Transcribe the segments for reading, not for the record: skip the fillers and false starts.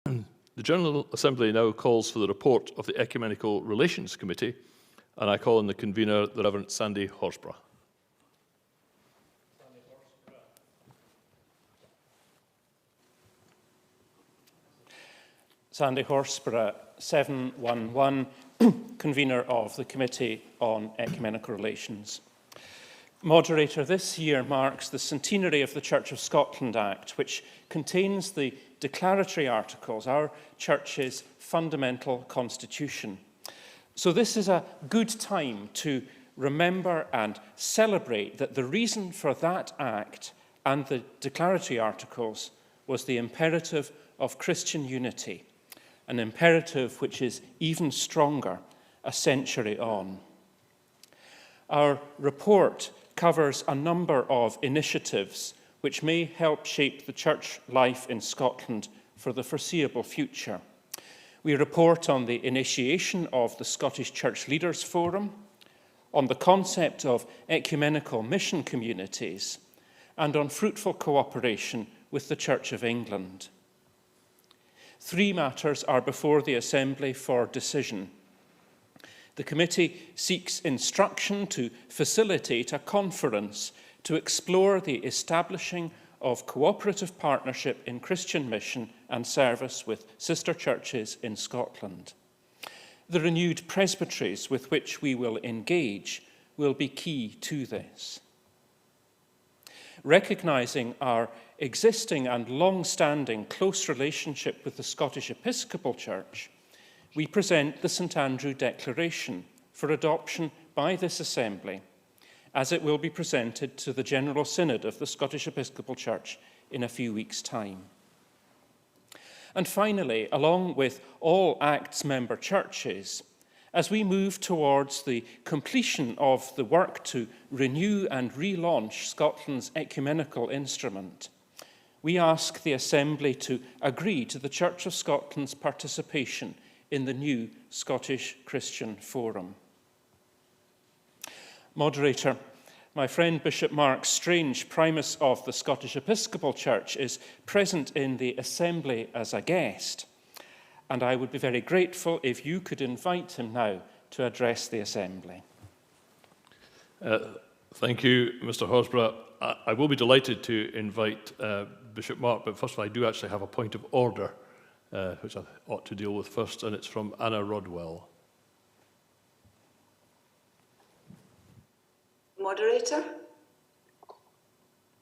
The General Assembly now calls for the report of the Ecumenical Relations Committee, and I call on the convener, the Rev Sandy Horsburgh. Sandy Horsburgh, 711, convener of the Committee on Ecumenical Relations. Moderator, this year marks the centenary of the Church of Scotland Act, which contains the declaratory articles, our Church's fundamental constitution. So this is a good time to remember and celebrate that the reason for that act and the declaratory articles was the imperative of Christian unity, an imperative which is even stronger a century on. Our report covers a number of initiatives which may help shape the church life in Scotland for the foreseeable future. We report on the initiation of the Scottish Church Leaders Forum, on the concept of ecumenical mission communities, and on fruitful cooperation with the Church of England. 3 matters are before the Assembly for decision. The committee seeks instruction to facilitate a conference to explore the establishing of cooperative partnership in Christian mission and service with sister churches in Scotland. The renewed presbyteries with which we will engage will be key to this. Recognising our existing and long-standing close relationship with the Scottish Episcopal Church, we present the St Andrew Declaration for adoption by this Assembly, as it will be presented to the General Synod of the Scottish Episcopal Church in a few weeks' time. And finally, along with all Acts member churches, as we move towards the completion of the work to renew and relaunch Scotland's ecumenical instrument, we ask the Assembly to agree to the Church of Scotland's participation in the new Scottish Christian Forum. Moderator, my friend Bishop Mark Strange, Primus of the Scottish Episcopal Church, is present in the Assembly as a guest, and I would be very grateful if you could invite him now to address the Assembly. Thank you, Mr. Horsburgh. I will be delighted to invite Bishop Mark, but first of all, I do actually have a point of order which I ought to deal with first, and it's from Anna Rodwell. Moderator?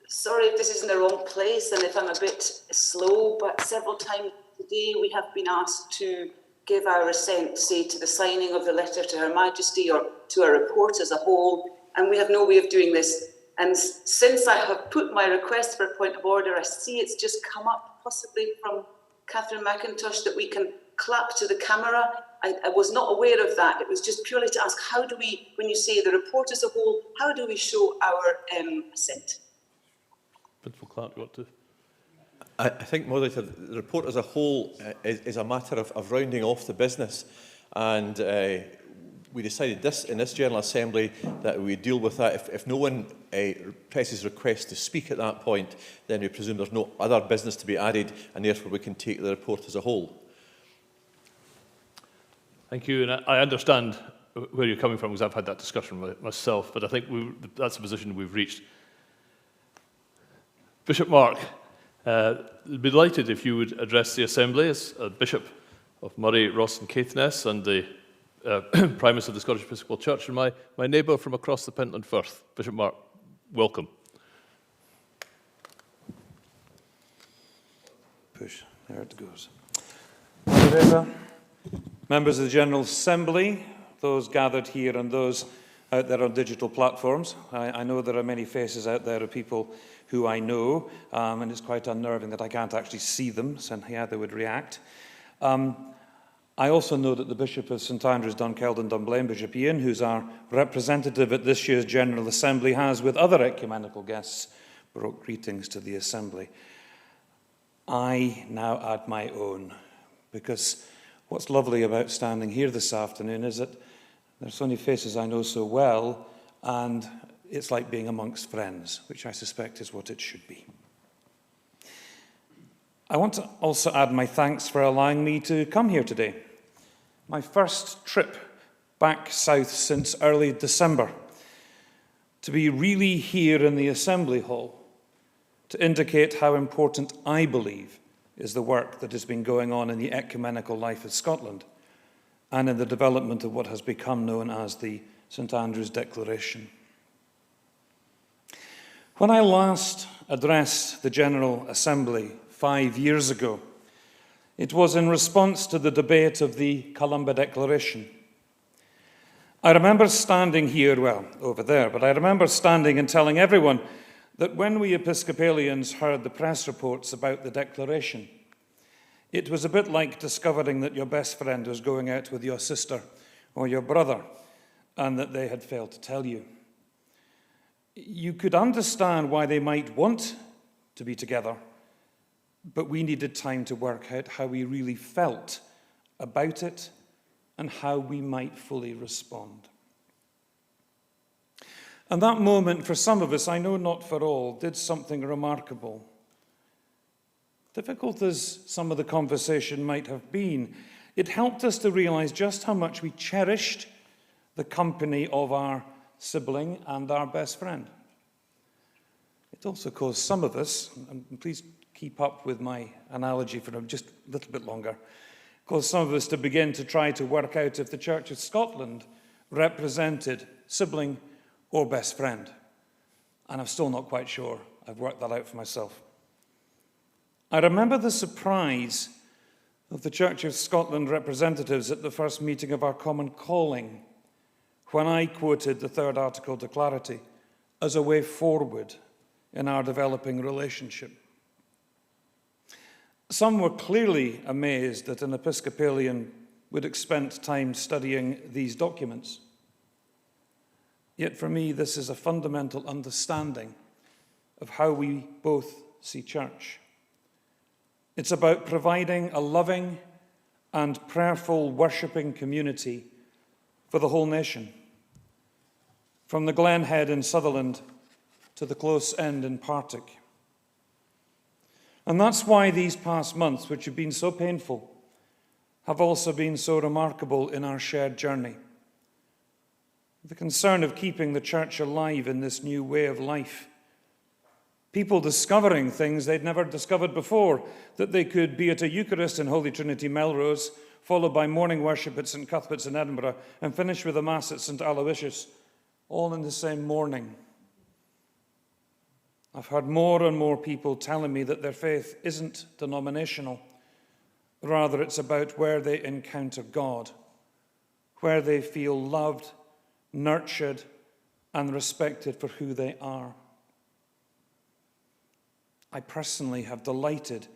Sorry if this is in the wrong place and if I'm a bit slow, but several times today we have been asked to give our assent, say, to the signing of the letter to Her Majesty or to a report as a whole, and we have no way of doing this. And since I have put my request for a point of order, I see it's just come up, possibly from Catherine McIntosh, that we can clap to the camera. I was not aware of that. It was just purely to ask, how do we, when you say the report as a whole, how do we show our assent? Principal Clark, you want to? I think, Moderator, the report as a whole is a matter of rounding off the business, and we decided in this General Assembly that we deal with that. If no one presses request to speak at that point, then we presume there's no other business to be added, and therefore we can take the report as a whole. Thank you, and I understand where you're coming from because I've had that discussion myself, but I think that's the position we've reached. Bishop Mark, I'd be delighted if you would address the Assembly as Bishop of Moray, Ross and Caithness and the Primus of the Scottish Episcopal Church and my neighbour from across the Pentland Firth. Bishop Mark, welcome. Push, there it goes. Moderator, members of the General Assembly, those gathered here and those out there on digital platforms. I know there are many faces out there of people who I know, and it's quite unnerving that I can't actually see them, so yeah, they would react. I also know that the Bishop of St Andrews, Dunkeld Dunblane, Bishop Ian, who's our representative at this year's General Assembly, has, with other ecumenical guests, brought greetings to the Assembly. I now add my own, because what's lovely about standing here this afternoon is that there's so many faces I know so well, and it's like being amongst friends, which I suspect is what it should be. I want to also add my thanks for allowing me to come here today. My first trip back south since early December, to be really here in the Assembly Hall, to indicate how important I believe is the work that has been going on in the ecumenical life of Scotland and in the development of what has become known as the St Andrew's Declaration. When I last addressed the General Assembly 5 years ago, it was in response to the debate of the Columba Declaration. I remember standing here, well, over there, but I remember standing and telling everyone that when we Episcopalians heard the press reports about the Declaration, it was a bit like discovering that your best friend was going out with your sister or your brother and that they had failed to tell you. You could understand why they might want to be together, but we needed time to work out how we really felt about it and how we might fully respond. And that moment, for some of us, I know not for all, did something remarkable. Difficult as some of the conversation might have been, it helped us to realize just how much we cherished the company of our sibling and our best friend. It also caused some of us, and please keep up with my analogy for just a little bit longer, caused some of us to begin to try to work out if the Church of Scotland represented sibling or best friend. And I'm still not quite sure I've worked that out for myself. I remember the surprise of the Church of Scotland representatives at the first meeting of our common calling when I quoted the third article to clarity as a way forward in our developing relationship. Some were clearly amazed that an Episcopalian would have spent time studying these documents. Yet for me, this is a fundamental understanding of how we both see church. It's about providing a loving and prayerful worshipping community for the whole nation, from the Glen Head in Sutherland to the close end in Partick. And that's why these past months, which have been so painful, have also been so remarkable in our shared journey. The concern of keeping the church alive in this new way of life. People discovering things they'd never discovered before, that they could be at a Eucharist in Holy Trinity Melrose, followed by morning worship at St Cuthbert's in Edinburgh, and finish with a Mass at St Aloysius, all in the same morning. I've heard more and more people telling me that their faith isn't denominational. Rather, it's about where they encounter God, where they feel loved, nurtured, and respected for who they are. I personally have delighted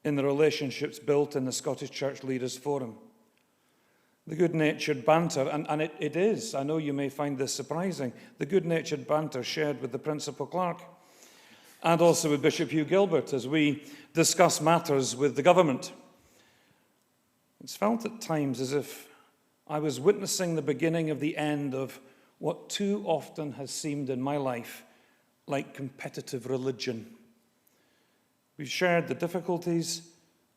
in the relationships built in the Scottish Church Leaders Forum. The good-natured banter, and it is, I know you may find this surprising, the good-natured banter shared with the Principal Clerk and also with Bishop Hugh Gilbert as we discuss matters with the government. It's felt at times as if I was witnessing the beginning of the end of what too often has seemed in my life like competitive religion. We've shared the difficulties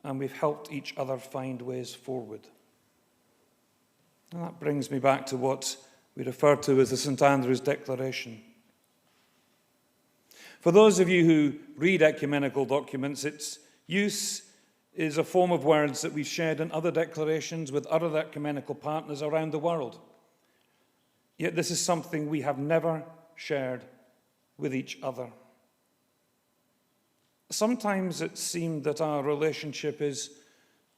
and we've helped each other find ways forward. And that brings me back to what we refer to as the St Andrew's Declaration. For those of you who read ecumenical documents, its use is a form of words that we've shared in other declarations with other ecumenical partners around the world. Yet this is something we have never shared with each other. Sometimes it seemed that our relationship is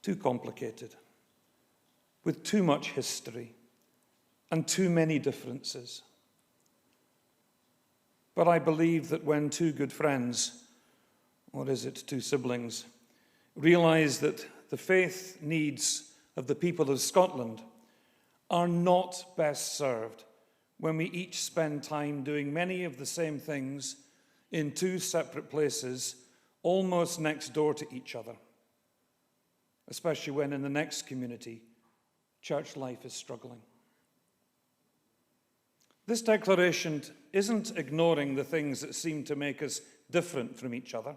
too complicated, with too much history and too many differences. But I believe that when two good friends, or is it two siblings, realize that the faith needs of the people of Scotland are not best served when we each spend time doing many of the same things in two separate places, almost next door to each other, especially when in the next community, church life is struggling. This declaration isn't ignoring the things that seem to make us different from each other.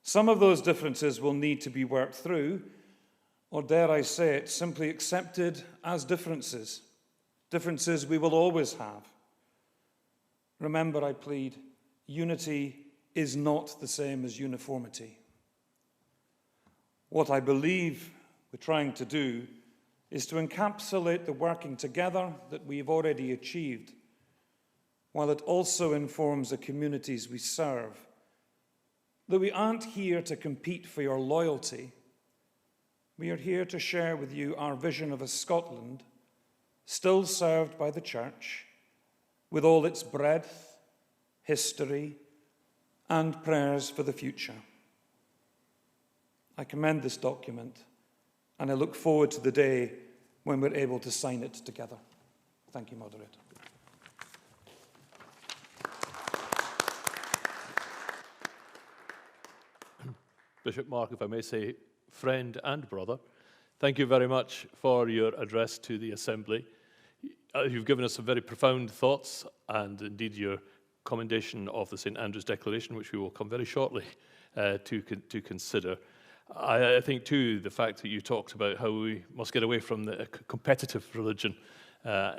Some of those differences will need to be worked through, or dare I say it, simply accepted as differences. Differences we will always have. Remember, I plead, unity is not the same as uniformity. What I believe we're trying to do is to encapsulate the working together that we've already achieved, while it also informs the communities we serve. That we aren't here to compete for your loyalty. We are here to share with you our vision of a Scotland still served by the Church, with all its breadth, history, and prayers for the future. I commend this document, and I look forward to the day when we're able to sign it together. Thank you, Moderator. Bishop Mark, if I may say, friend and brother, thank you very much for your address to the Assembly. You've given us some very profound thoughts, and indeed your commendation of the St Andrew's Declaration, which we will come very shortly to consider. I think, too, the fact that you talked about how we must get away from the competitive religion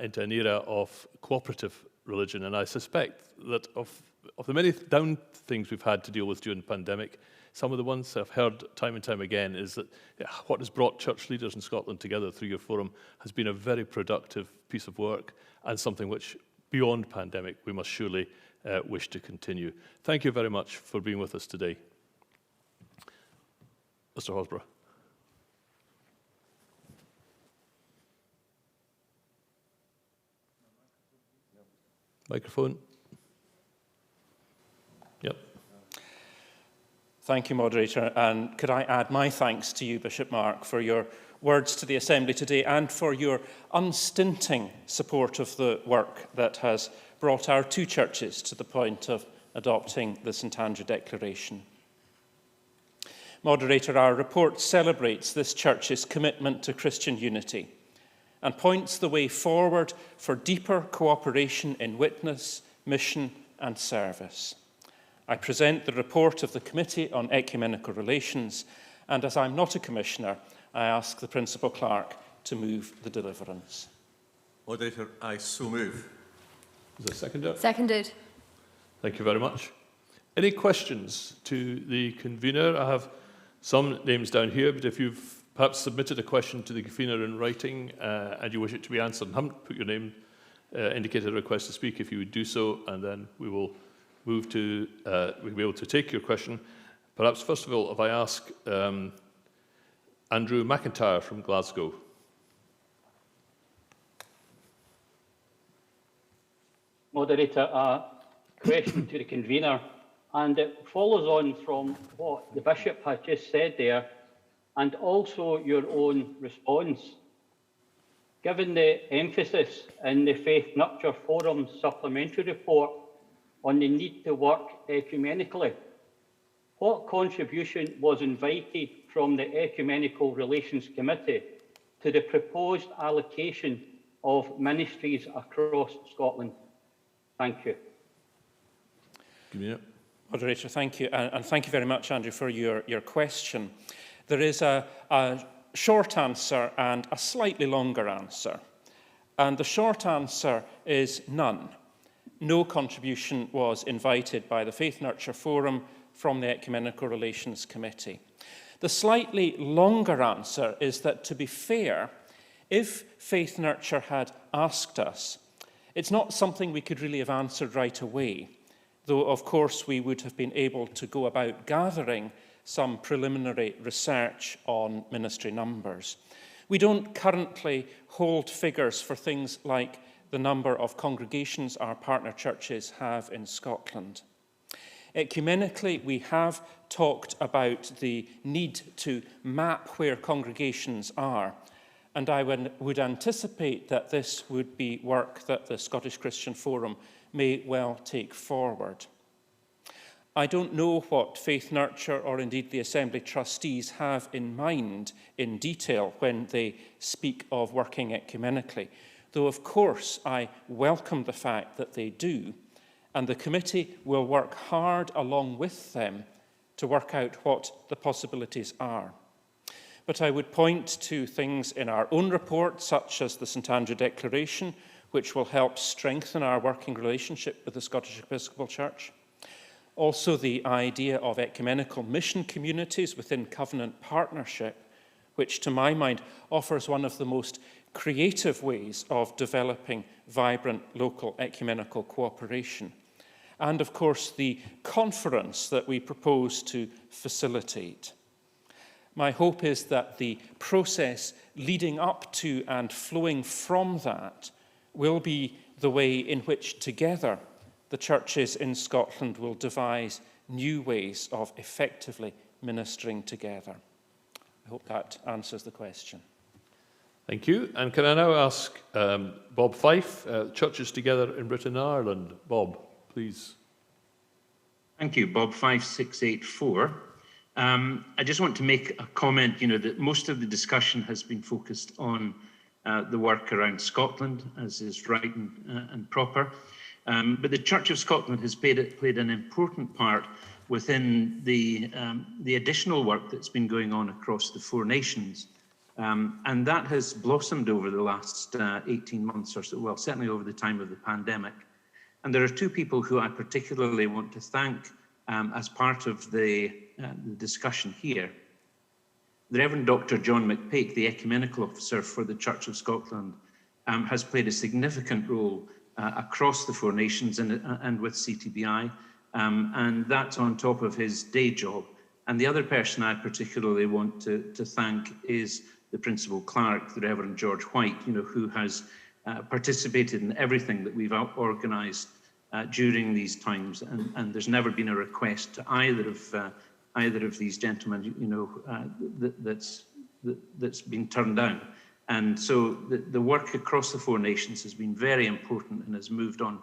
into an era of cooperative religion, and I suspect that of the many down things we've had to deal with during the pandemic, some of the ones I've heard time and time again is that what has brought church leaders in Scotland together through your forum has been a very productive piece of work and something which, beyond pandemic, we must surely wish to continue. Thank you very much for being with us today. Mr. Horsburgh. Microphone. Yep. Thank you, Moderator. And could I add my thanks to you, Bishop Mark, for your words to the Assembly today and for your unstinting support of the work that has brought our two churches to the point of adopting the St Andrew Declaration. Moderator, our report celebrates this church's commitment to Christian unity and points the way forward for deeper cooperation in witness, mission and service. I present the report of the Committee on Ecumenical Relations, and as I'm not a commissioner, I ask the Principal Clerk to move the deliverance. Moderator, I so move. Is there a seconder? Seconded. Thank you very much. Any questions to the convener? I have some names down here, but if you've perhaps submitted a question to the convener in writing and you wish it to be answered and haven't put your name, indicated a request to speak, if you would do so, and then we will move to, we'll be able to take your question. Perhaps first of all, if I ask Andrew McIntyre from Glasgow. Moderator, a question to the convener, and it follows on from what the Bishop has just said there, and also your own response. Given the emphasis in the Faith Nurture Forum's supplementary report on the need to work ecumenically, what contribution was invited from the Ecumenical Relations Committee to the proposed allocation of ministries across Scotland? Thank you. Moderator, thank you. And thank you very much, Andrew, for your question. There is a short answer and a slightly longer answer. And the short answer is none. No contribution was invited by the Faith Nurture Forum from the Ecumenical Relations Committee. The slightly longer answer is that, to be fair, if Faith Nurture had asked us, it's not something we could really have answered right away, though, of course, we would have been able to go about gathering some preliminary research on ministry numbers. We don't currently hold figures for things like the number of congregations our partner churches have in Scotland. Ecumenically, we have talked about the need to map where congregations are, and I would anticipate that this would be work that the Scottish Christian Forum may well take forward. I don't know what Faith Nurture or indeed the Assembly trustees have in mind in detail when they speak of working ecumenically, though of course I welcome the fact that they do, and the committee will work hard along with them to work out what the possibilities are. But I would point to things in our own report, such as the St Andrew Declaration, which will help strengthen our working relationship with the Scottish Episcopal Church. Also the idea of ecumenical mission communities within covenant partnership, which to my mind offers one of the most creative ways of developing vibrant local ecumenical cooperation. And of course the conference that we propose to facilitate. My hope is that the process leading up to and flowing from that will be the way in which together the churches in Scotland will devise new ways of effectively ministering together. I hope that answers the question. Thank you. And can I now ask Bob Fife, Churches Together in Britain and Ireland. Bob, please. Thank you. Bob 5684. I just want to make a comment, that most of the discussion has been focused on the work around Scotland, as is right and proper. But the Church of Scotland has played an important part within the additional work that's been going on across the four nations. And that has blossomed over the last 18 months or so, well, certainly over the time of the pandemic. And there are two people who I particularly want to thank as part of the discussion here. The Reverend Dr. John McPake, the Ecumenical Officer for the Church of Scotland, has played a significant role across the four nations and with CTBI, and that's on top of his day job. And the other person I particularly want to thank is the Principal Clerk, the Reverend George White, who has participated in everything that we've organised during these times, and there's never been a request to either of these gentlemen, that's been turned down. And so the work across the four nations has been very important and has moved on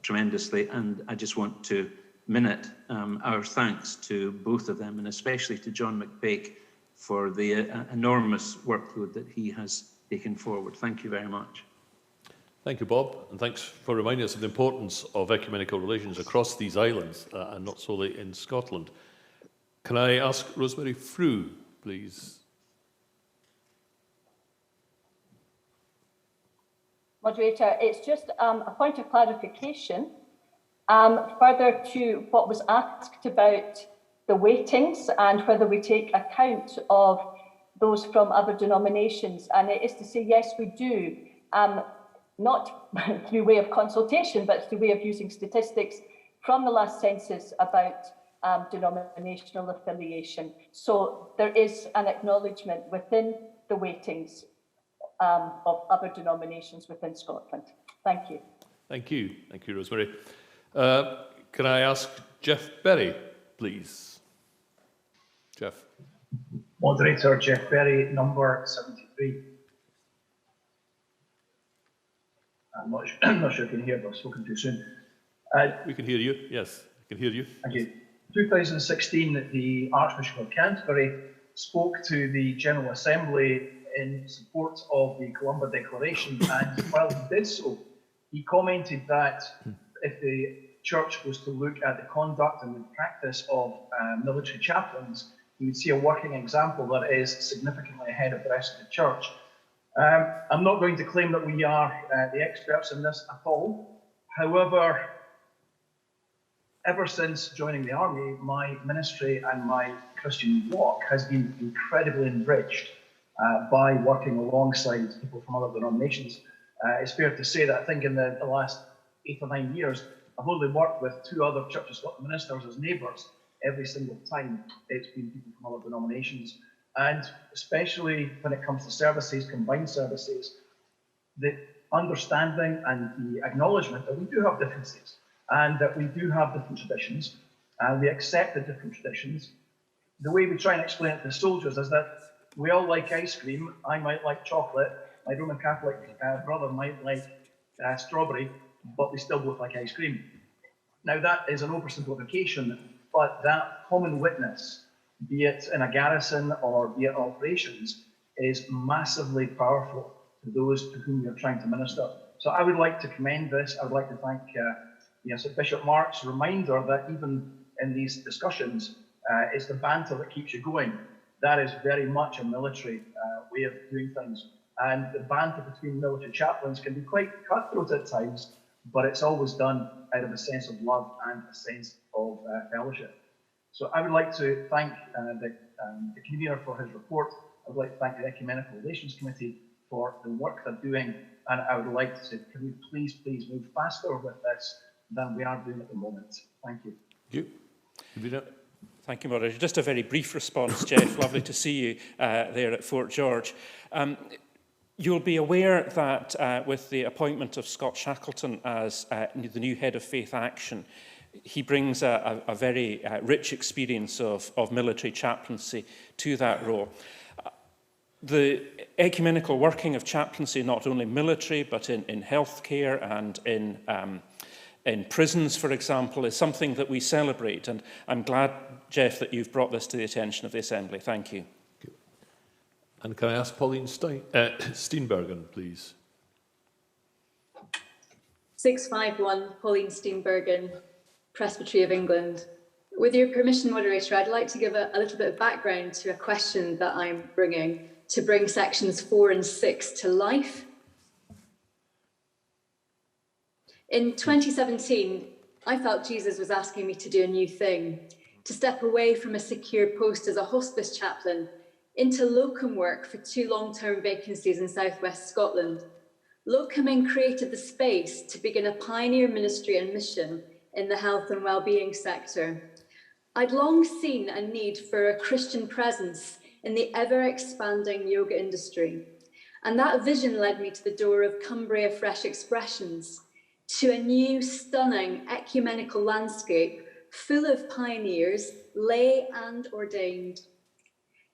tremendously. And I just want to minute our thanks to both of them, and especially to John McPake for the enormous workload that he has taken forward. Thank you very much. Thank you, Bob, and thanks for reminding us of the importance of ecumenical relations across these islands and not solely in Scotland. Can I ask Rosemary Frew, please? Moderator, it's just a point of clarification. Further to what was asked about the weightings and whether we take account of those from other denominations. And it is to say, yes, we do. Not through way of consultation, but through way of using statistics from the last census about denominational affiliation. So there is an acknowledgement within the weightings of other denominations within Scotland. Thank you. Thank you. Thank you, Rosemary. Can I ask Jeff Berry, please? Jeff. Moderator, Jeff Berry, number 73. I'm not sure you can hear, but I've spoken too soon. We can hear you. Yes, I can hear you. Thank you. 2016, the Archbishop of Canterbury spoke to the General Assembly in support of the Columba Declaration, and while he did so, he commented that if the Church was to look at the conduct and the practice of military chaplains, you would see a working example that is significantly ahead of the rest of the Church. I'm not going to claim that we are the experts in this at all. However, ever since joining the army, my ministry and my Christian walk has been incredibly enriched by working alongside people from other denominations. It's fair to say that I think in the last 8 or 9 years, I've only worked with 2 other Church of Scotland ministers as neighbours. Every single time it's been people from other denominations. And especially when it comes to services, combined services, the understanding and the acknowledgement that we do have differences and that we do have different traditions and we accept the different traditions. The way we try and explain it to soldiers is that we all like ice cream. I might like chocolate. My Roman Catholic brother might like strawberry, but we still both like ice cream. Now that is an oversimplification, but that common witness, be it in a garrison or be it operations, is massively powerful to those to whom we are trying to minister. So I would like to commend this. I would like to thank Bishop Mark's reminder that even in these discussions, It's the banter that keeps you going. That is very much a military way of doing things. And the banter between military chaplains can be quite cutthroat at times, but it's always done out of a sense of love and a sense of fellowship. So I would like to thank the convener for his report. I would like to thank the Ecumenical Relations Committee for the work they're doing. And I would like to say, can we please move faster with this than we are doing at the moment? Thank you. Thank you. Thank you, Moderator. Just a very brief response, Jeff. Lovely to see you there at Fort George. You'll be aware that with the appointment of Scott Shackleton as the new head of Faith Action, he brings a very rich experience of military chaplaincy to that role. The ecumenical working of chaplaincy, not only military, but in healthcare and in prisons, for example, is something that we celebrate. And I'm glad, Jeff, that you've brought this to the attention of the Assembly. Thank you. And can I ask Pauline Steenbergen, please? 651, Pauline Steenbergen, Presbytery of England. With your permission, Moderator, I'd like to give a little bit of background to a question that I'm bringing to bring sections 4 and 6 to life. In 2017, I felt Jesus was asking me to do a new thing, to step away from a secure post as a hospice chaplain into locum work for 2 long-term vacancies in southwest Scotland. Locuming created the space to begin a pioneer ministry and mission in the health and well-being sector. I'd long seen a need for a Christian presence in the ever-expanding yoga industry, and that vision led me to the door of Cumbria Fresh Expressions, to a new, stunning ecumenical landscape full of pioneers, lay and ordained.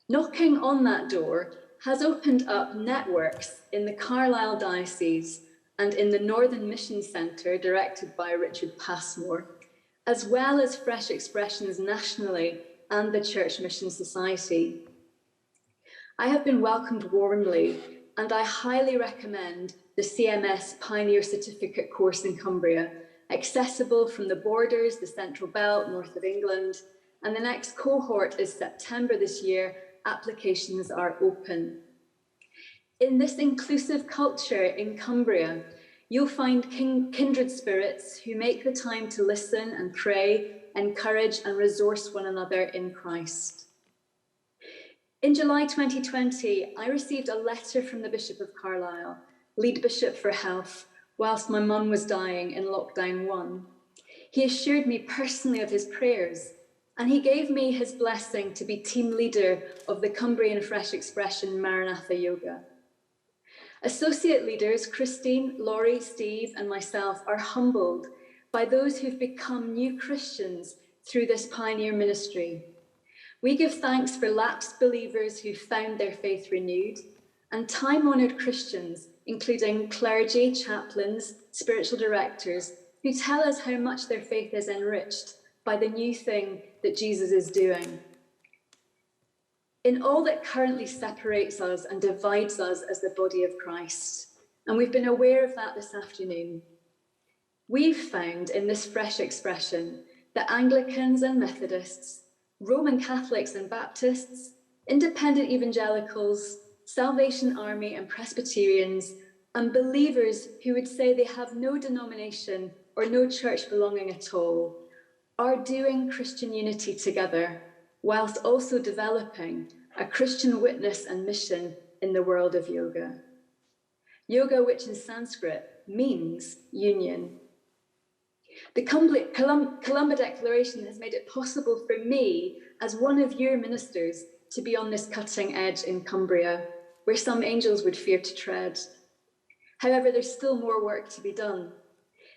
Knocking on that door has opened up networks in the Carlisle Diocese and in the Northern Mission Centre, directed by Richard Passmore, as well as Fresh Expressions nationally and the Church Mission Society. I have been welcomed warmly, and I highly recommend the CMS Pioneer Certificate course in Cumbria, accessible from the Borders, the Central Belt, north of England, and the next cohort is September this year. Applications are open. In this inclusive culture in Cumbria, you'll find kindred spirits who make the time to listen and pray, encourage and resource one another in Christ. In July 2020, I received a letter from the Bishop of Carlisle, lead bishop for health, whilst my mum was dying in lockdown 1. He assured me personally of his prayers, and he gave me his blessing to be team leader of the Cumbrian Fresh Expression Maranatha Yoga. Associate leaders Christine, Laurie, Steve and myself are humbled by those who've become new Christians through this pioneer ministry. We give thanks for lapsed believers who found their faith renewed, and time-honoured Christians, including clergy, chaplains, spiritual directors, who tell us how much their faith is enriched by the new thing that Jesus is doing. In all that currently separates us and divides us as the body of Christ, and we've been aware of that this afternoon, we've found in this fresh expression that Anglicans and Methodists, Roman Catholics and Baptists, independent evangelicals, Salvation Army and Presbyterians, and believers who would say they have no denomination or no church belonging at all, are doing Christian unity together, whilst also developing a Christian witness and mission in the world of yoga. Yoga, which in Sanskrit means union. The Columba Declaration has made it possible for me, as one of your ministers, to be on this cutting edge in Cumbria, where some angels would fear to tread. However, there's still more work to be done.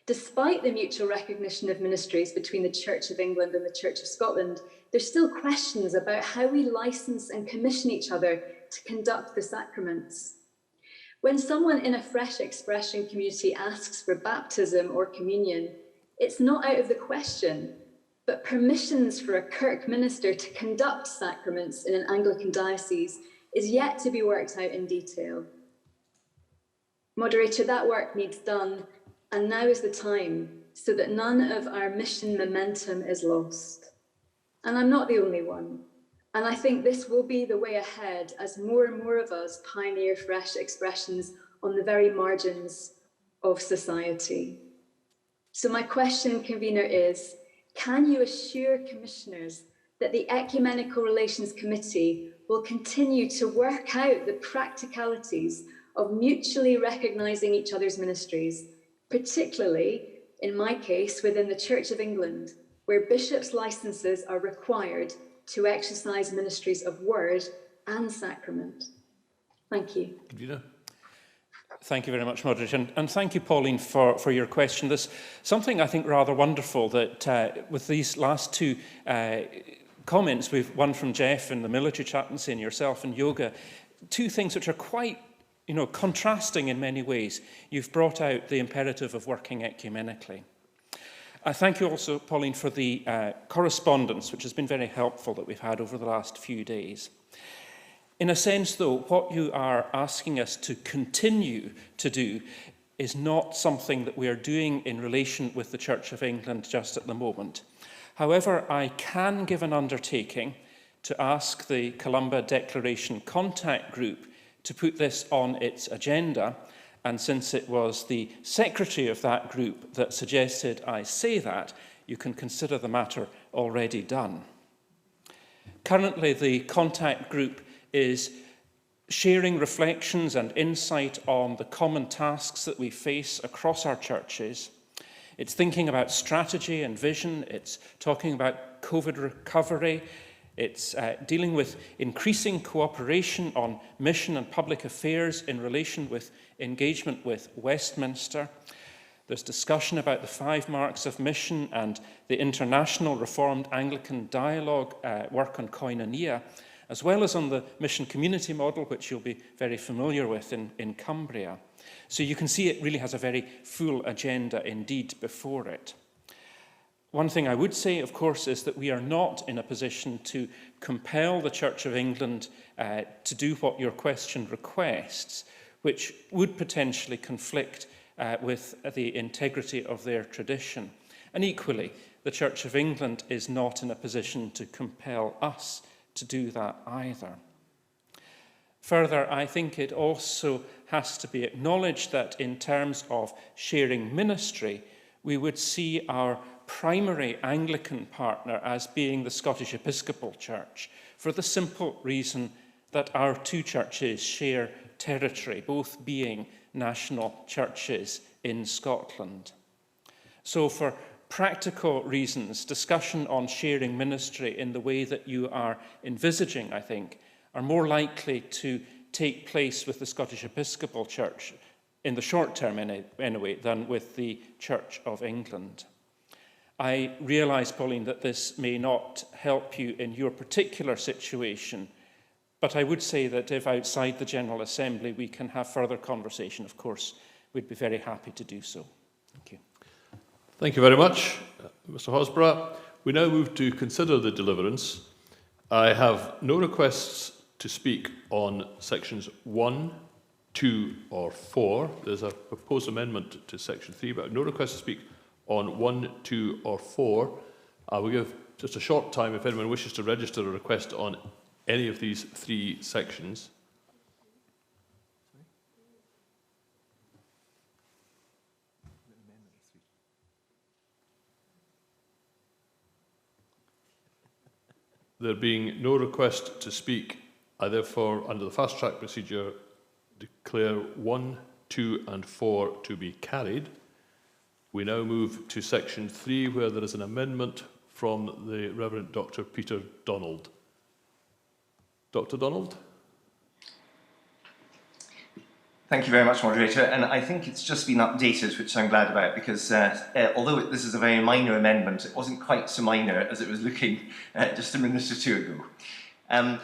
Despite the mutual recognition of ministries between the Church of England and the Church of Scotland, there's still questions about how we license and commission each other to conduct the sacraments. When someone in a Fresh Expression community asks for baptism or communion, it's not out of the question, but permissions for a Kirk minister to conduct sacraments in an Anglican diocese is yet to be worked out in detail. Moderator, that work needs done, and now is the time so that none of our mission momentum is lost. And I'm not the only one. And I think this will be the way ahead as more and more of us pioneer fresh expressions on the very margins of society. So my question, convener, is, can you assure commissioners that the Ecumenical Relations Committee will continue to work out the practicalities of mutually recognising each other's ministries, particularly, in my case, within the Church of England, where bishops' licences are required to exercise ministries of word and sacrament? Thank you. Convener. Thank you very much, Moderator. And thank you, Pauline, for your question. There's something I think rather wonderful that with these last two comments, we've one from Jeff in the military chaplaincy and yourself in yoga, two things which are quite contrasting in many ways. You've brought out the imperative of working ecumenically. I thank you also, Pauline, for the correspondence, which has been very helpful that we've had over the last few days. In a sense, though, what you are asking us to continue to do is not something that we are doing in relation with the Church of England just at the moment. However, I can give an undertaking to ask the Columba Declaration Contact Group to put this on its agenda, and since it was the secretary of that group that suggested I say that, you can consider the matter already done. Currently, the contact group is sharing reflections and insight on the common tasks that we face across our churches. It's thinking about strategy and vision. It's talking about COVID recovery. It's dealing with increasing cooperation on mission and public affairs in relation with engagement with Westminster. There's discussion about the 5 marks of mission and the International Reformed Anglican Dialogue work on koinonia, as well as on the mission community model, which you'll be very familiar with in Cumbria. So you can see it really has a very full agenda indeed before it. One thing I would say, of course, is that we are not in a position to compel the Church of England to do what your question requests, which would potentially conflict with the integrity of their tradition. And equally, the Church of England is not in a position to compel us to do that either. Further, I think it also has to be acknowledged that in terms of sharing ministry, we would see our primary Anglican partner as being the Scottish Episcopal Church, for the simple reason that our two churches share territory, both being national churches in Scotland. So for practical reasons, discussion on sharing ministry in the way that you are envisaging, I think, are more likely to take place with the Scottish Episcopal Church in the short term anyway, than with the Church of England. I realise, Pauline, that this may not help you in your particular situation, but I would say that if outside the General Assembly we can have further conversation, of course, we'd be very happy to do so. Thank you. Thank you very much, Mr. Horsburgh. We now move to consider the deliverance. I have no requests to speak on sections 1, 2 or 4. There's a proposed amendment to section 3, but no request to speak on 1, 2 or 4. I will give just a short time if anyone wishes to register a request on any of these 3 sections. There being no request to speak, I therefore, under the fast-track procedure, declare 1, 2 and 4 to be carried. We now move to section 3, where there is an amendment from the Reverend Dr. Peter Donald. Dr. Donald? Thank you very much, Moderator. And I think it's just been updated, which I'm glad about, because although this is a very minor amendment, it wasn't quite so minor as it was looking just a minute or two ago.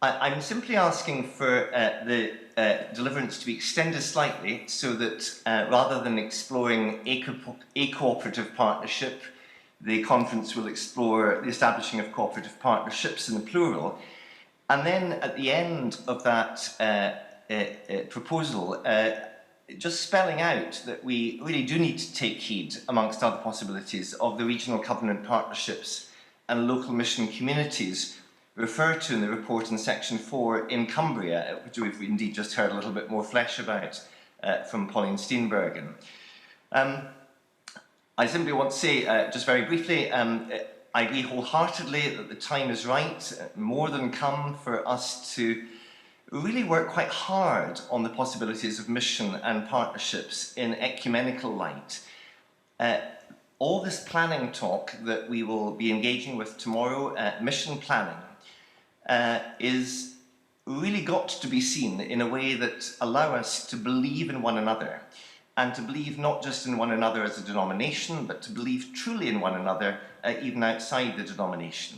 I'm simply asking for the deliverance to be extended slightly so that rather than exploring a cooperative partnership, the conference will explore the establishing of cooperative partnerships in the plural. And then at the end of that proposal, just spelling out that we really do need to take heed, amongst other possibilities, of the regional covenant partnerships and local mission communities referred to in the report in section 4 in Cumbria, which we've indeed just heard a little bit more flesh about from Pauline Steenbergen. I simply want to say, just very briefly, I agree wholeheartedly that the time is right, more than come, for us to really work quite hard on the possibilities of mission and partnerships in ecumenical light. All this planning talk that we will be engaging with tomorrow, mission planning, is really got to be seen in a way that allow us to believe in one another, and to believe not just in one another as a denomination, but to believe truly in one another even outside the denomination.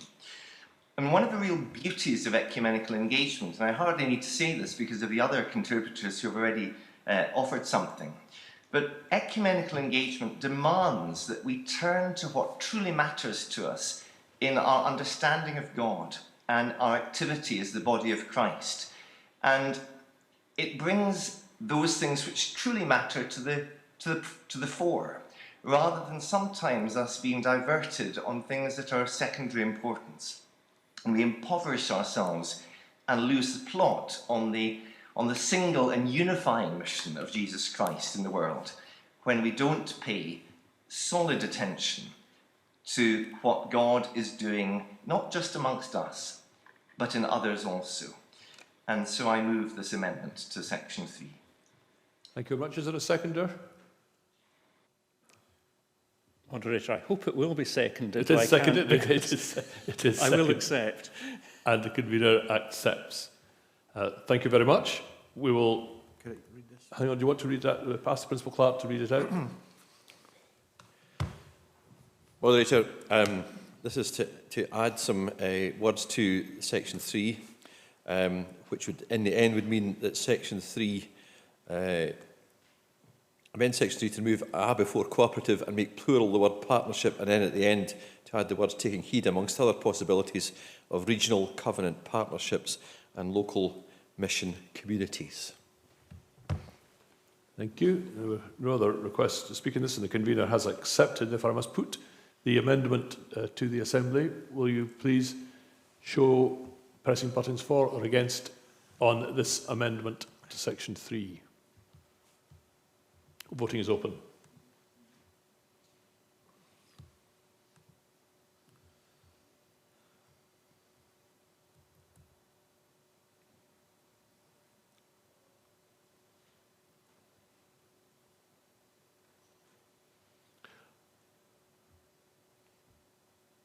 And one of the real beauties of ecumenical engagement, and I hardly need to say this because of the other contributors who have already offered something, but ecumenical engagement demands that we turn to what truly matters to us in our understanding of God and our activity as the body of Christ. And it brings those things which truly matter to the fore, rather than sometimes us being diverted on things that are of secondary importance. And we impoverish ourselves and lose the plot on the single and unifying mission of Jesus Christ in the world when we don't pay solid attention to what God is doing, not just amongst us, but in others also. And so I move this amendment to section 3. Thank you very much. Is there a seconder? Moderator, I hope it will be seconded. It is seconded. It is I will accept. And the convener accepts. Thank you very much. We will... Can I read this? Hang on, do you want to read that? Pass the Principal Clerk to read it out. Moderator, this is to add some words to section 3, which would, in the end, would mean that section 3, amend section 3 to remove "a" before cooperative and make plural the word partnership, and then at the end to add the words taking heed amongst other possibilities of regional covenant partnerships and local mission communities. Thank you. There were no other requests to speak in this, and the convener has accepted. If I must put the amendment to the Assembly, will you please show pressing buttons for or against on this amendment to section 3? Voting is open.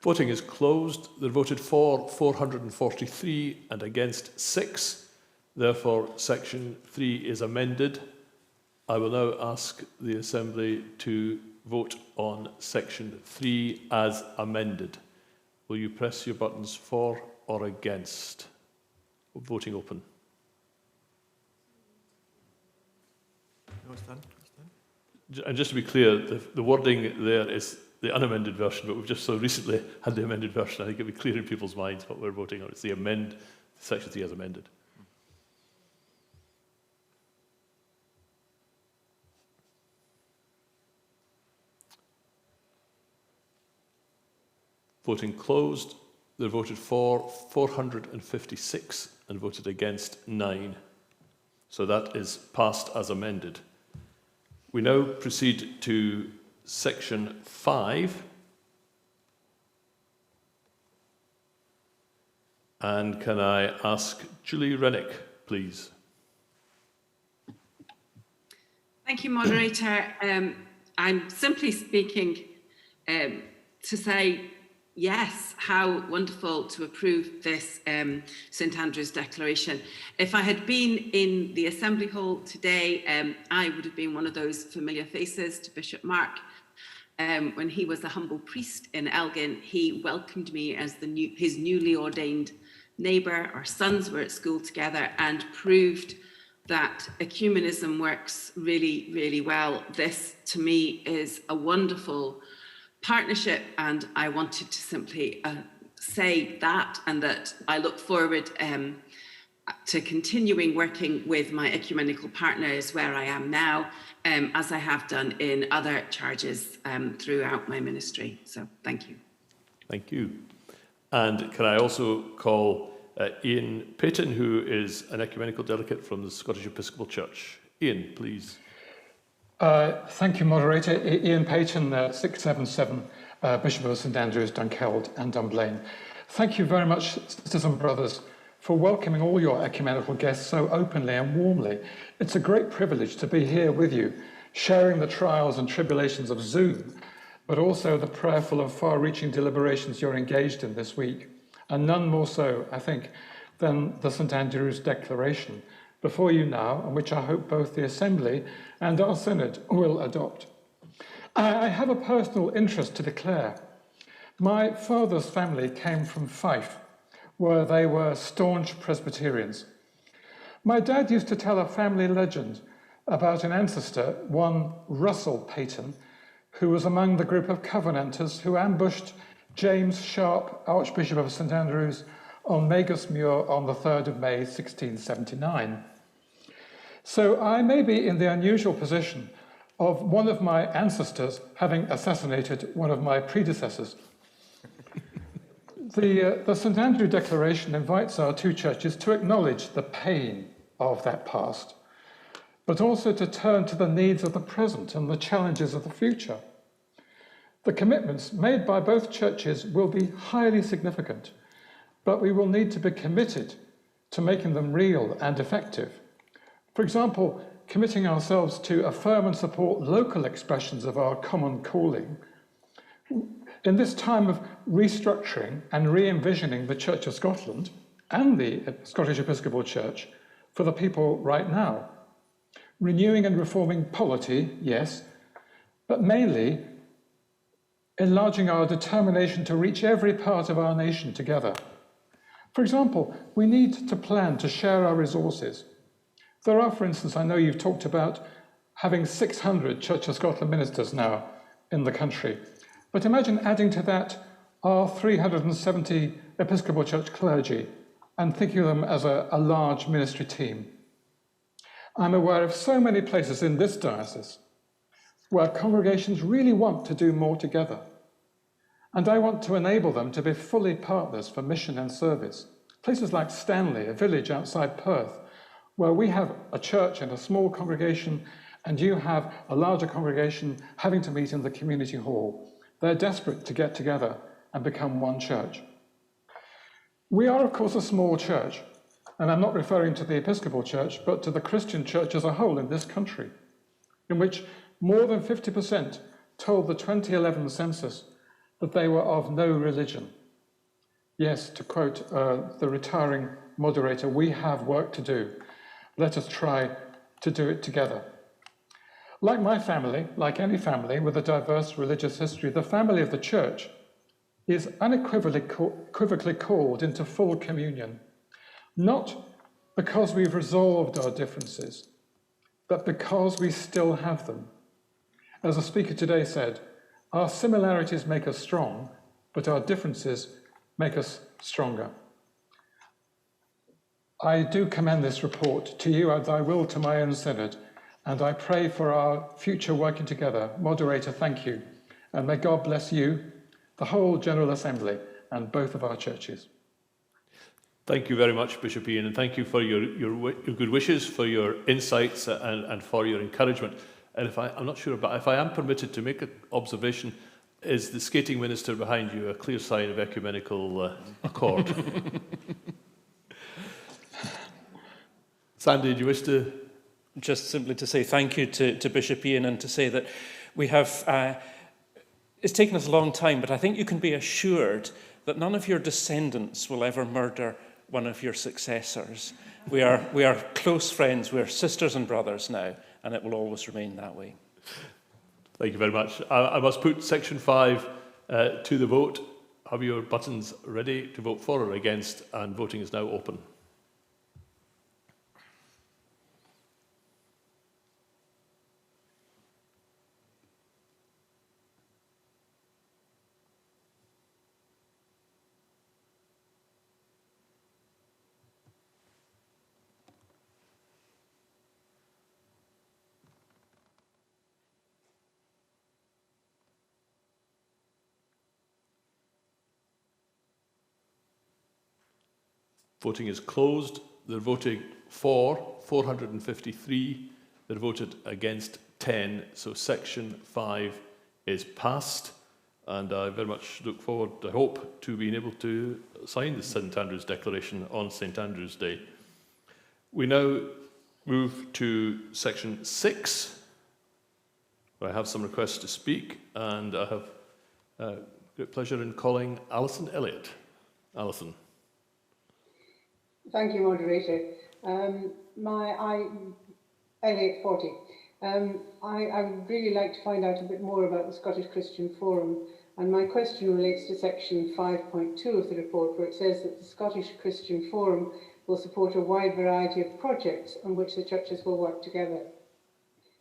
Voting is closed. There voted for 443 and against 6. Therefore, section 3 is amended. I will now ask the Assembly to vote on section 3 as amended. Will you press your buttons for or against? Voting open. No, it's done. And just to be clear, the wording there is the unamended version, but we've just so recently had the amended version. I think it'll be clear in people's minds what we're voting on. It's the section 3 as amended. Voting closed. There voted for 456 and voted against 9. So that is passed as amended. We now proceed to section 5. And can I ask Julie Rennick, please? Thank you, Moderator. I'm simply speaking to say, yes, how wonderful to approve this St Andrew's Declaration. If I had been in the Assembly Hall today, I would have been one of those familiar faces to Bishop Mark. When he was a humble priest in Elgin, he welcomed me as his newly ordained neighbour. Our sons were at school together and proved that ecumenism works really, really well. This, to me, is a wonderful partnership, and I wanted to simply say that, and that I look forward to continuing working with my ecumenical partners where I am now, as I have done in other charges throughout my ministry. So thank you. Thank you. And can I also call Ian Payton, who is an ecumenical delegate from the Scottish Episcopal Church. Ian, please. Thank you, Moderator. Ian Payton, 677, Bishop of St Andrews, Dunkeld and Dunblane. Thank you very much, sisters and brothers, for welcoming all your ecumenical guests so openly and warmly. It's a great privilege to be here with you, sharing the trials and tribulations of Zoom, but also the prayerful and far-reaching deliberations you're engaged in this week, and none more so, I think, than the St Andrews Declaration before you now, and which I hope both the Assembly and our Synod will adopt. I have a personal interest to declare. My father's family came from Fife, where they were staunch Presbyterians. My dad used to tell a family legend about an ancestor, one Russell Payton, who was among the group of Covenanters who ambushed James Sharp, Archbishop of St Andrews, on Magus Muir on the 3rd of May, 1679. So I may be in the unusual position of one of my ancestors having assassinated one of my predecessors. The St Andrew Declaration invites our two churches to acknowledge the pain of that past, but also to turn to the needs of the present and the challenges of the future. The commitments made by both churches will be highly significant, but we will need to be committed to making them real and effective. For example, committing ourselves to affirm and support local expressions of our common calling. In this time of restructuring and re-envisioning the Church of Scotland and the Scottish Episcopal Church for the people right now, renewing and reforming polity, yes, but mainly enlarging our determination to reach every part of our nation together. For example, we need to plan to share our resources. There are, for instance, I know you've talked about having 600 Church of Scotland ministers now in the country, but imagine adding to that our 370 Episcopal Church clergy and thinking of them as a large ministry team. I'm aware of so many places in this diocese where congregations really want to do more together. And I want to enable them to be fully partners for mission and service. Places like Stanley, a village outside Perth, where we have a church and a small congregation, and you have a larger congregation having to meet in the community hall. They're desperate to get together and become one church. We are, of course, a small church, and I'm not referring to the Episcopal Church, but to the Christian church as a whole in this country, in which more than 50% told the 2011 census that they were of no religion. Yes, to quote the retiring moderator, we have work to do. Let us try to do it together. Like my family, like any family with a diverse religious history, the family of the church is unequivocally called into full communion, not because we've resolved our differences, but because we still have them. As a speaker today said, our similarities make us strong, but our differences make us stronger. I do commend this report to you, as I will to my own synod, and I pray for our future working together. Moderator, thank you, and may God bless you, the whole General Assembly, and both of our churches. Thank you very much, Bishop Ian, and thank you for your good wishes, for your insights, and for your encouragement. And I'm not sure, but if I am permitted to make an observation, is the skating minister behind you a clear sign of ecumenical accord? Sandy, do you wish to? Just simply to say thank you to Bishop Ian and to say that we have, it's taken us a long time, but I think you can be assured that none of your descendants will ever murder one of your successors. We are close friends, we are sisters and brothers now, and it will always remain that way. Thank you very much. I must put section 5 to the vote. Have your buttons ready to vote for or against, and voting is now open. Voting is closed. They're voting for 453. They're voted against 10. So section 5 is passed. And I very much look forward, I hope, to being able to sign the St Andrews Declaration on St Andrews Day. We now move to section 6, where I have some requests to speak, and I have great pleasure in calling Alison Elliott. Alison. Thank you, moderator. Elliott 40. I would really like to find out a bit more about the Scottish Christian Forum, and my question relates to section 5.2 of the report, where it says that the Scottish Christian Forum will support a wide variety of projects on which the churches will work together.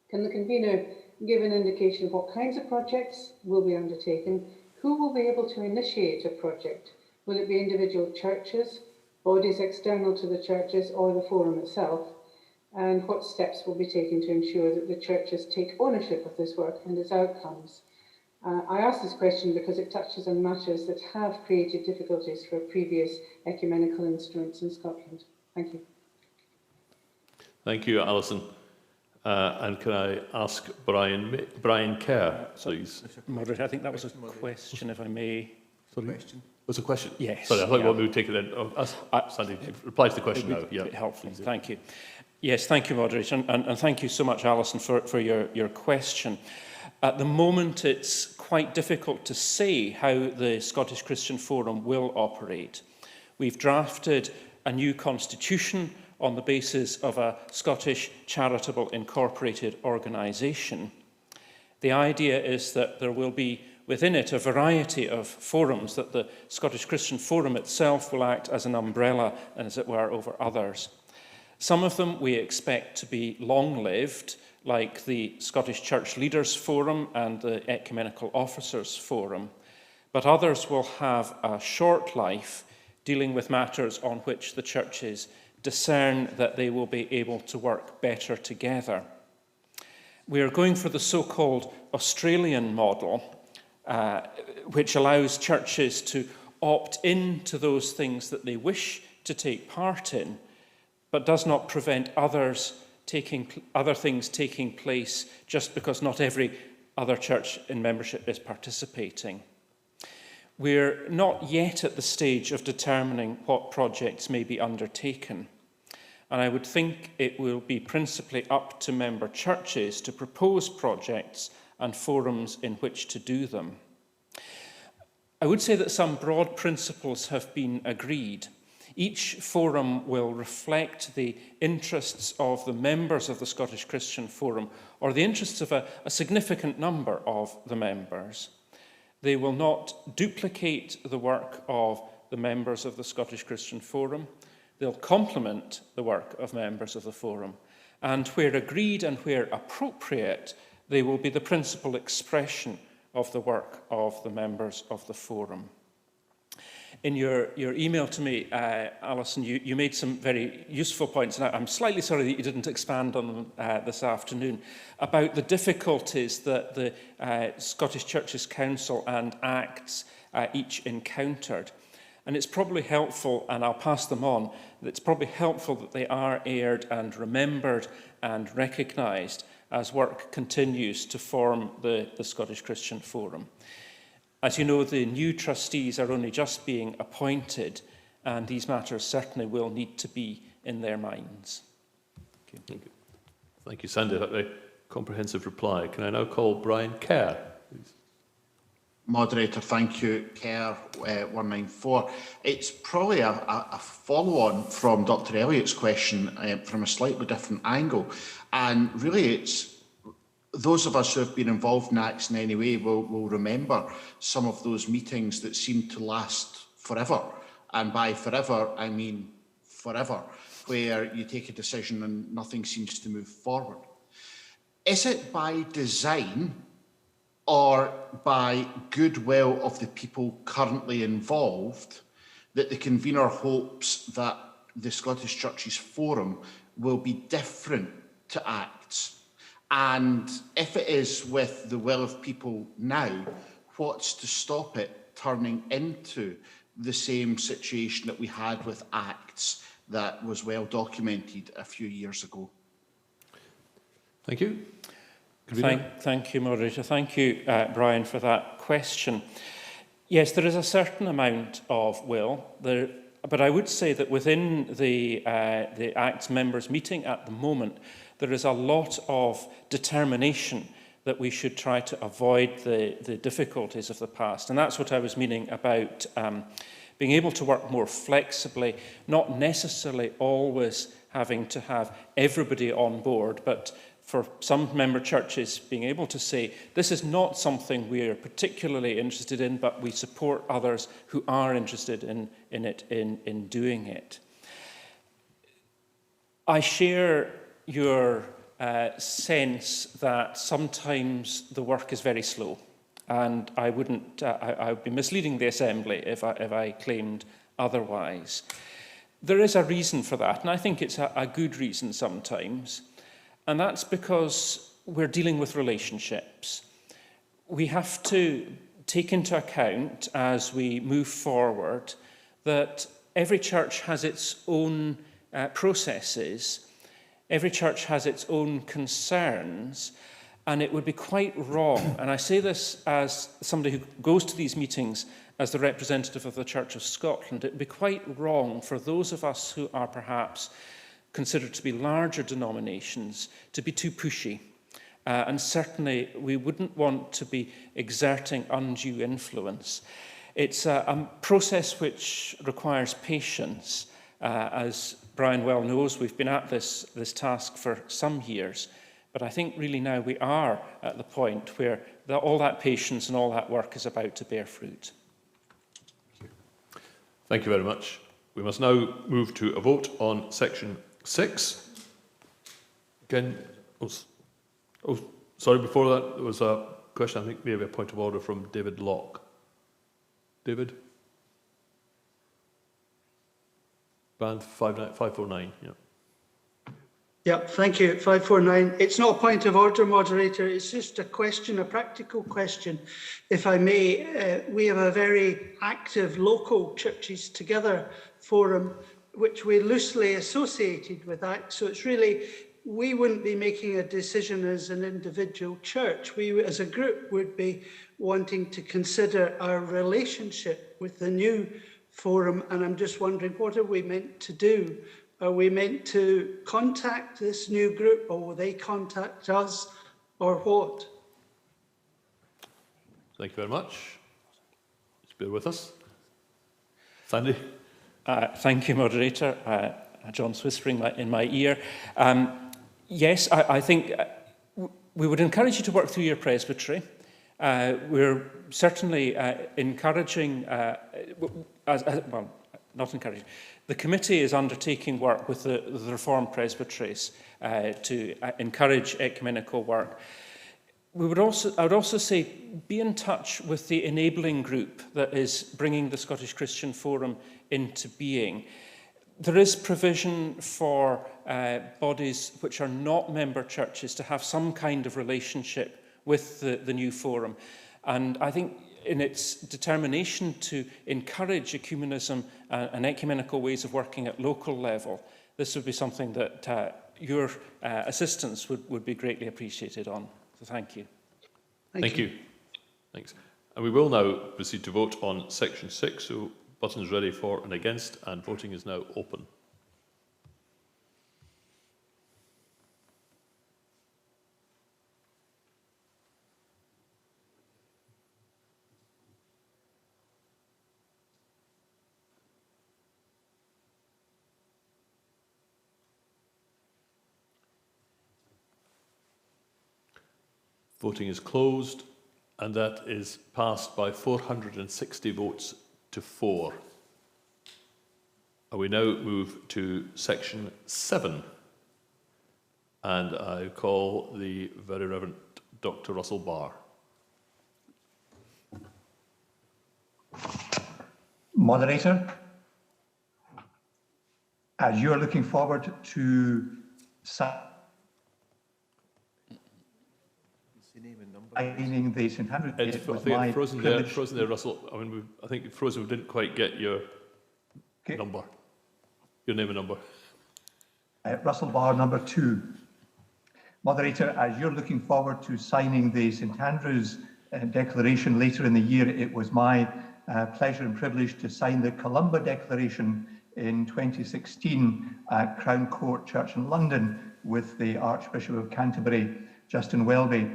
Can the convener give an indication of what kinds of projects will be undertaken? Who will be able to initiate a project? Will it be individual churches, bodies external to the churches, or the forum itself? And what steps will be taken to ensure that the churches take ownership of this work and its outcomes? I ask this question because it touches on matters that have created difficulties for previous ecumenical instruments in Scotland. Thank you. Thank you, Alison. And can I ask Brian Kerr, please? Moderator, I think that was a question, if I may. Sorry? Question? Was a question? Yes. Sorry, I thought we would take it then. Sandy, reply to the question now. Yeah. Helpful. Thank you. Yes, thank you, moderator, and thank you so much, Alison, for your question. At the moment, it's quite difficult to say how the Scottish Christian Forum will operate. We've drafted a new constitution on the basis of a Scottish charitable incorporated organisation. The idea is that there will be within it a variety of forums, that the Scottish Christian Forum itself will act as an umbrella, as it were, over others. Some of them we expect to be long-lived, like the Scottish Church Leaders Forum and the Ecumenical Officers Forum, but others will have a short life, dealing with matters on which the churches discern that they will be able to work better together. We are going for the so-called Australian model, which allows churches to opt into those things that they wish to take part in, but does not prevent other things taking place just because not every other church in membership is participating. We're not yet at the stage of determining what projects may be undertaken, and I would think it will be principally up to member churches to propose projects and forums in which to do them. I would say that some broad principles have been agreed. Each forum will reflect the interests of the members of the Scottish Christian Forum, or the interests of a significant number of the members. They will not duplicate the work of the members of the Scottish Christian Forum. They'll complement the work of members of the forum. And where agreed and where appropriate, they will be the principal expression of the work of the members of the forum. In your email to me, Alison, you made some very useful points, and I'm slightly sorry that you didn't expand on them this afternoon, about the difficulties that the Scottish Churches Council and Acts each encountered. And it's probably helpful, and I'll pass them on, it's probably helpful that they are aired and remembered and recognised as work continues to form the Scottish Christian Forum. As you know, the new trustees are only just being appointed, and these matters certainly will need to be in their minds. Thank you. Thank you, Sandy. That very comprehensive reply. Can I now call Brian Kerr, please? Moderator, thank you. Kerr 194. It's probably a follow-on from Dr. Elliott's question from a slightly different angle. And really, it's those of us who have been involved in Acts in any way will remember some of those meetings that seem to last forever. And by forever, I mean forever, where you take a decision and nothing seems to move forward. Is it by design or by goodwill of the people currently involved that the convener hopes that the Scottish Churches Forum will be different to Acts? And if it is with the will of people now, what's to stop it turning into the same situation that we had with Acts that was well documented a few years ago. Thank you. Thank you, Moderator. Thank you, Brian, for that question. Yes, there is a certain amount of will, but I would say that within the Acts members meeting at the moment, there is a lot of determination that we should try to avoid the difficulties of the past. And that's what I was meaning about being able to work more flexibly, not necessarily always having to have everybody on board, but for some member churches being able to say, this is not something we're particularly interested in, but we support others who are interested in doing it. I share your sense that sometimes the work is very slow, and I would be misleading the Assembly if I claimed otherwise. There is a reason for that, and I think it's a good reason sometimes. And that's because we're dealing with relationships. We have to take into account as we move forward that every church has its own processes, every church has its own concerns, and it would be quite wrong, and I say this as somebody who goes to these meetings as the representative of the Church of Scotland, it would be quite wrong for those of us who are perhaps considered to be larger denominations to be too pushy. And certainly we wouldn't want to be exerting undue influence. It's a process which requires patience. As Brian well knows, we've been at this task for some years, but I think really now we are at the point where all that patience and all that work is about to bear fruit. Thank you very much. We must now move to a vote on section 6. Again, sorry, before that, there was a question, I think maybe a point of order from David Locke. David? Band 549, yeah. Yep, thank you. 549. It's not a point of order, Moderator. It's just a question, a practical question, if I may. We have a very active local Churches Together forum, which we loosely associated with ACT. So it's really, we wouldn't be making a decision as an individual church. We, as a group, would be wanting to consider our relationship with the new forum. And I'm just wondering, what are we meant to do? Are we meant to contact this new group, or will they contact us, or what? Thank you very much. Just bear with us. Sandy? Thank you, Moderator. John's whispering in my ear. Yes, I think we would encourage you to work through your presbytery. We're certainly encouraging, well, not encouraging. The committee is undertaking work with the Reformed presbyteries to encourage ecumenical work. I would also say, be in touch with the enabling group that is bringing the Scottish Christian Forum into being. There is provision for bodies which are not member churches to have some kind of relationship with the new forum. And I think in its determination to encourage ecumenism and ecumenical ways of working at local level, this would be something that your assistance would be greatly appreciated on. So thank you. Thank you. Thanks. And we will now proceed to vote on section 6. So buttons ready for and against, and voting is now open. Voting is closed, and that is passed by 460 votes to 4. And we now move to section 7. And I call the Very Reverend Dr. Russell Barr. Moderator, as you're looking forward to signing the St Andrews. It's, It I was think my it's privilege. frozen there, Russell. I mean, I think it's frozen. We didn't quite get your number, your name and number. Russell Barr, number 2. Moderator, as you're looking forward to signing the St Andrews Declaration later in the year, it was my pleasure and privilege to sign the Columba Declaration in 2016 at Crown Court Church in London with the Archbishop of Canterbury, Justin Welby.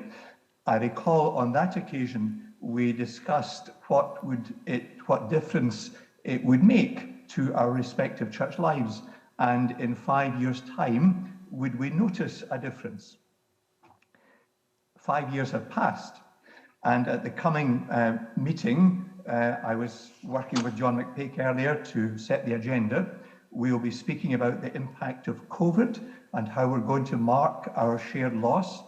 I recall on that occasion we discussed what difference it would make to our respective church lives, and in 5 years' time, would we notice a difference? 5 years have passed, and at the coming meeting, I was working with John McPake earlier to set the agenda. We will be speaking about the impact of COVID and how we're going to mark our shared loss.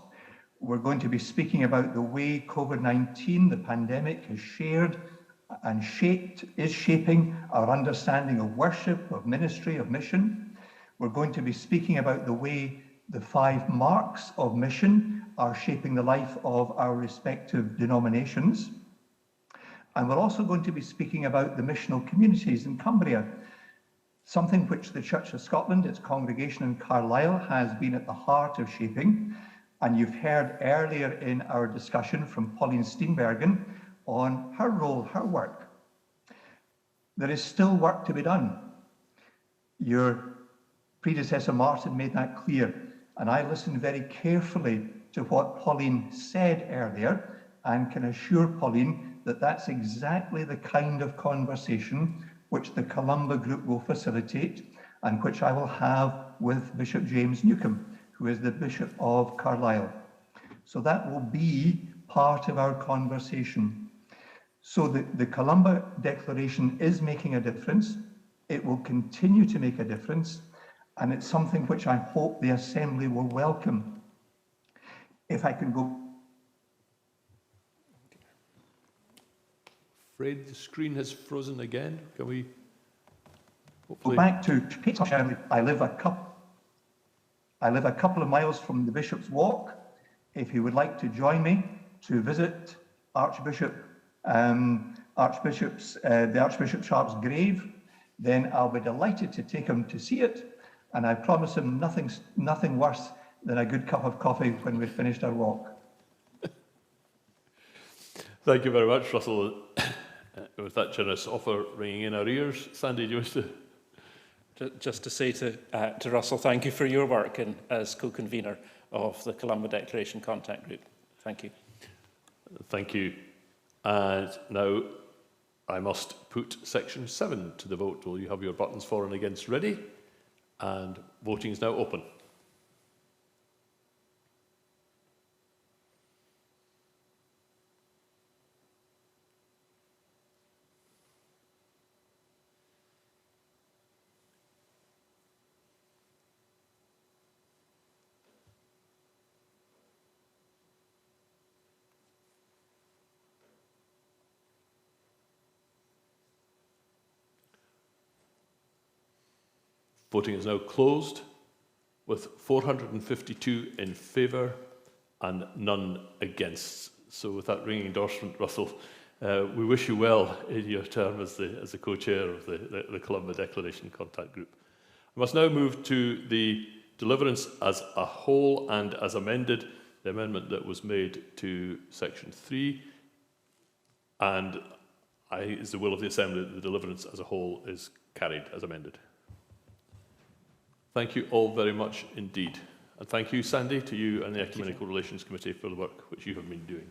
We're going to be speaking about the way COVID-19, the pandemic, has shared and is shaping our understanding of worship, of ministry, of mission. We're going to be speaking about the way the 5 marks of mission are shaping the life of our respective denominations. And we're also going to be speaking about the missional communities in Cumbria, something which the Church of Scotland, its congregation in Carlisle, has been at the heart of shaping. And you've heard earlier in our discussion from Pauline Steenbergen on her role, her work. There is still work to be done. Your predecessor Martin made that clear, and I listened very carefully to what Pauline said earlier and can assure Pauline that that's exactly the kind of conversation which the Columba Group will facilitate and which I will have with Bishop James Newcombe, who is the Bishop of Carlisle. So that will be part of our conversation. So the Columba Declaration is making a difference. It will continue to make a difference, and it's something which I hope the Assembly will welcome. If I can go... Afraid the screen has frozen again. Can we Go back to Petersham. I live a couple of miles from the Bishop's Walk. If he would like to join me to visit the Archbishop Sharp's grave, then I'll be delighted to take him to see it, and I promise him nothing worse than a good cup of coffee when we've finished our walk. Thank you very much, Russell. With that generous offer ringing in our ears, Sandy, do you wish to? Just to say to Russell, thank you for your work as co-convener of the Columba Declaration Contact Group. Thank you. Thank you. And now I must put section 7 to the vote. Will you have your buttons for and against ready? And voting is now open. Voting is now closed, with 452 in favour and none against. So with that ringing endorsement, Russell, we wish you well in your term as the co-chair of the Columba Declaration Contact Group. I must now move to the deliverance as a whole and as amended, the amendment that was made to section 3. And is the will of the Assembly that the deliverance as a whole is carried as amended. Thank you all very much indeed. And thank you, Sandy, to you and the Ecumenical Relations Committee for the work which you have been doing.